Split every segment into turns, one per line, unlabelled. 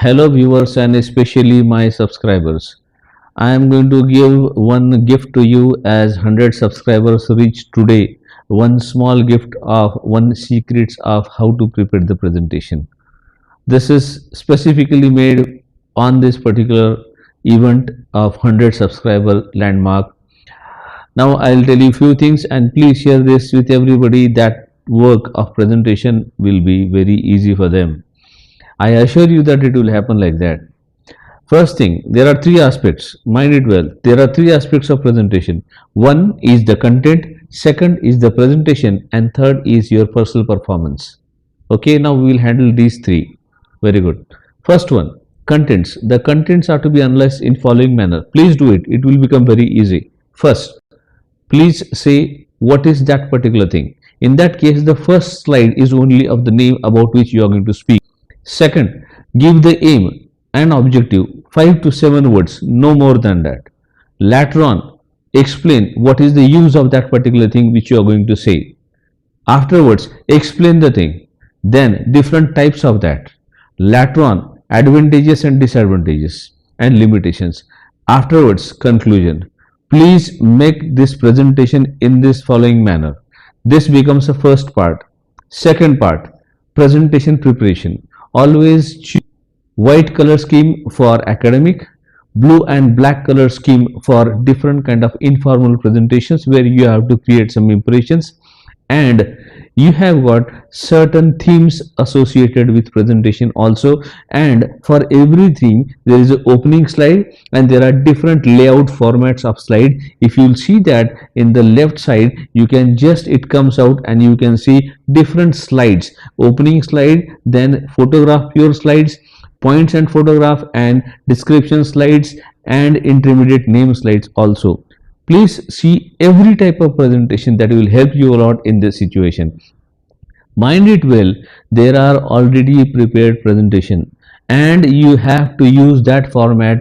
Hello, viewers, and especially my subscribers. I am going to give one gift to you as 100 subscribers reach today. One small gift of one secrets of how to prepare the presentation. This is specifically made on this particular event of 100 subscriber landmark. Now I'll tell you few things and please share this with everybody. That work of presentation will be very easy for them. I assure you that it will happen like that. First thing, there are three aspects. Mind it well. There are three aspects of presentation. One is the content, second is the presentation, and third is your personal performance. Okay, now we will handle these three. Very good. First one, contents. The contents are to be analyzed in following manner. Please do it. It will become very easy. First, please say what is that particular thing. In that case, the first slide is only of the name about which you are going to speak. Second, give the aim and objective, 5 to 7 words, no more than that. Later on, explain what is the use of that particular thing which you are going to say. Afterwards, explain the thing. Then, different types of that. Later on, advantages and disadvantages and limitations. Afterwards, conclusion. Please make this presentation in this following manner. This becomes the first part. Second part, presentation preparation. Always choose white color scheme for academic, blue and black color scheme for different kind of informal presentations where you have to create some impressions, and you have got certain themes associated with presentation also, and for every theme there is an opening slide and there are different layout formats of slide. If you will see that in the left side, you can just, it comes out and you can see different slides, opening slide, then photograph your slides, points and photograph, and description slides, and intermediate name slides also. Please see every type of presentation that will help you a lot in this situation. Mind it well, there are already prepared presentation and you have to use that format.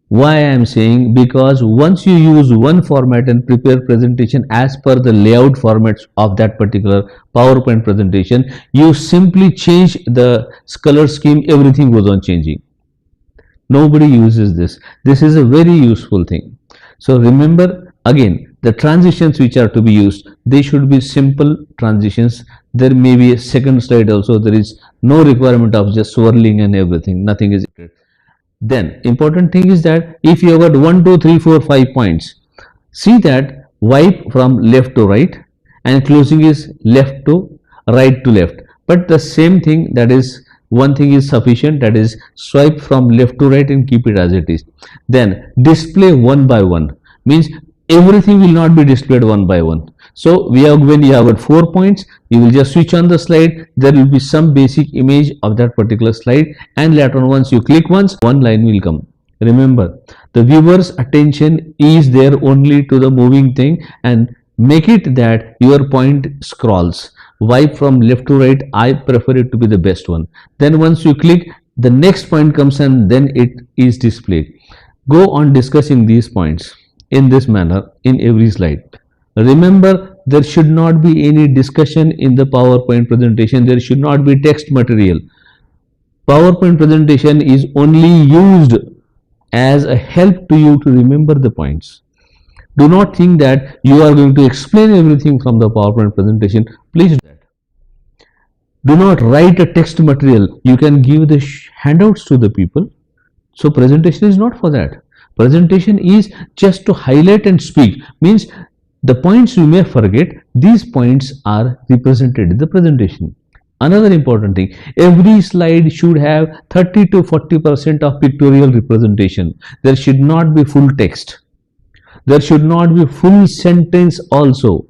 Why I am saying, because once you use one format and prepare presentation as per the layout formats of that particular PowerPoint presentation, you simply change the color scheme, everything goes on changing. Nobody uses this. This is a very useful thing. So remember, again, the transitions which are to be used, they should be simple transitions. There may be a second slide also. There is no requirement of just swirling and everything. Nothing is. Then important thing is that if you have got 1, 2, 3, 4, 5 points, see that wipe from left to right and closing is left to right to left. But the same thing, that is one thing is sufficient, that is swipe from left to right and keep it as it is. Then display one by one, means everything will not be displayed one by one. So we have, when you have got 4 points, you will just switch on the slide, there will be some basic image of that particular slide, and later on once you click once, one line will come. Remember, the viewer's attention is there only to the moving thing, and make it that your point scrolls. Wipe from left to right, I prefer it to be the best one. Then once you click, the next point comes and then it is displayed. Go on discussing these points in this manner in every slide. Remember, there should not be any discussion in the PowerPoint presentation. There should not be text material. PowerPoint presentation is only used as a help to you to remember the points. Do not think that you are going to explain everything from the PowerPoint presentation. Please do that. Do not write a text material. You can give the handouts to the people. So presentation is not for that. Presentation is just to highlight and speak. Means the points you may forget, these points are represented in the presentation. Another important thing, every slide should have 30 to 40% of pictorial representation. There should not be full text. There should not be full sentence also.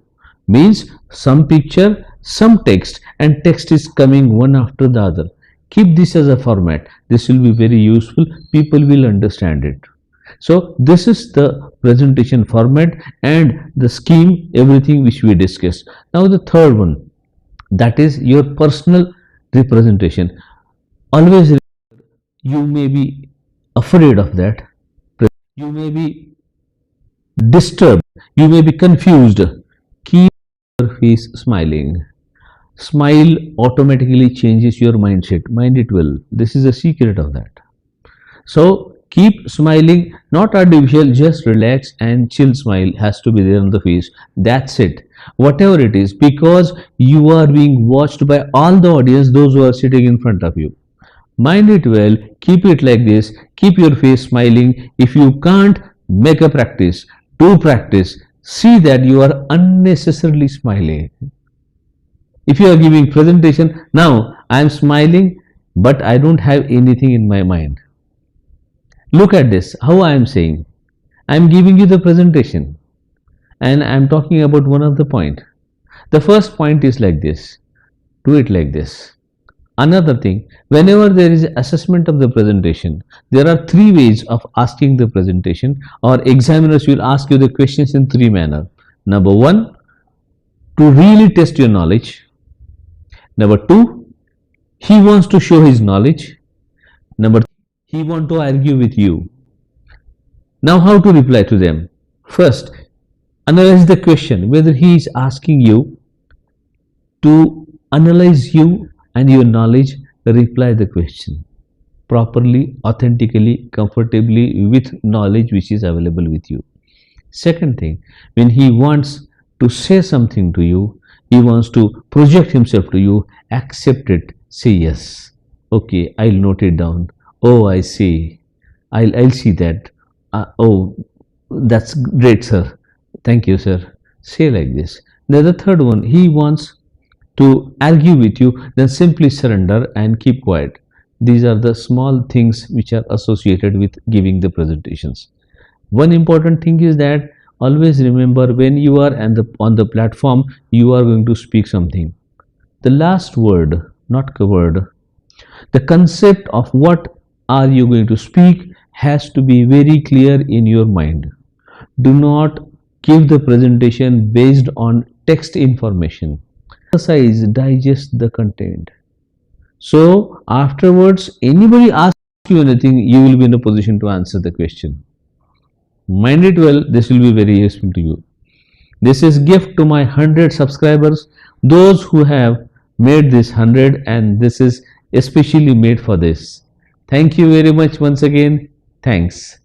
Means some picture, some text, and text is coming one after the other. Keep this as a format. This will be very useful. People will understand it. So this is the presentation format and the scheme, everything which we discussed. Now the third one, that is your personal representation. Always remember, you may be afraid of that. You may be disturbed. You may be confused. Keep your face smiling. Smile automatically changes your mindset. Mind it well. This is the secret of that. So keep smiling, not artificial, just relax and chill smile has to be there on the face. That's it. Whatever it is, because you are being watched by all the audience, those who are sitting in front of you. Mind it well, keep it like this, keep your face smiling. If you can't, make a practice, do practice. See that you are unnecessarily smiling. If you are giving presentation, now I am smiling, but I don't have anything in my mind. Look at this, how I am saying. I am giving you the presentation and I am talking about one of the point. The first point is like this. Do it like this. Another thing, whenever there is assessment of the presentation, there are three ways of asking the presentation, or examiners will ask you the questions in three manner. Number one, to really test your knowledge. Number two, he wants to show his knowledge. Number three, he wants to argue with you. Now how to reply to them? First, analyze the question, whether he is asking you to analyze you and your knowledge. Reply the question properly, authentically, comfortably, with knowledge which is available with you. Second thing, when he wants to say something to you, he wants to project himself to you, accept it, say yes. Okay, I'll note it down. Oh, I see. I'll see that. Oh, that's great, sir. Thank you, sir. Say like this. Then the third one, he wants to argue with you, then simply surrender and keep quiet. These are the small things which are associated with giving the presentations. One important thing is that always remember, when you are on the platform, you are going to speak something. The last word, not covered, the concept of what are you going to speak has to be very clear in your mind. Do not give the presentation based on text information. Emphasize, digest the content. So afterwards, anybody asks you anything, you will be in a position to answer the question. Mind it well, this will be very useful to you. This is gift to my 100 subscribers, those who have made this 100, and this is especially made for this. Thank you very much once again. Thanks.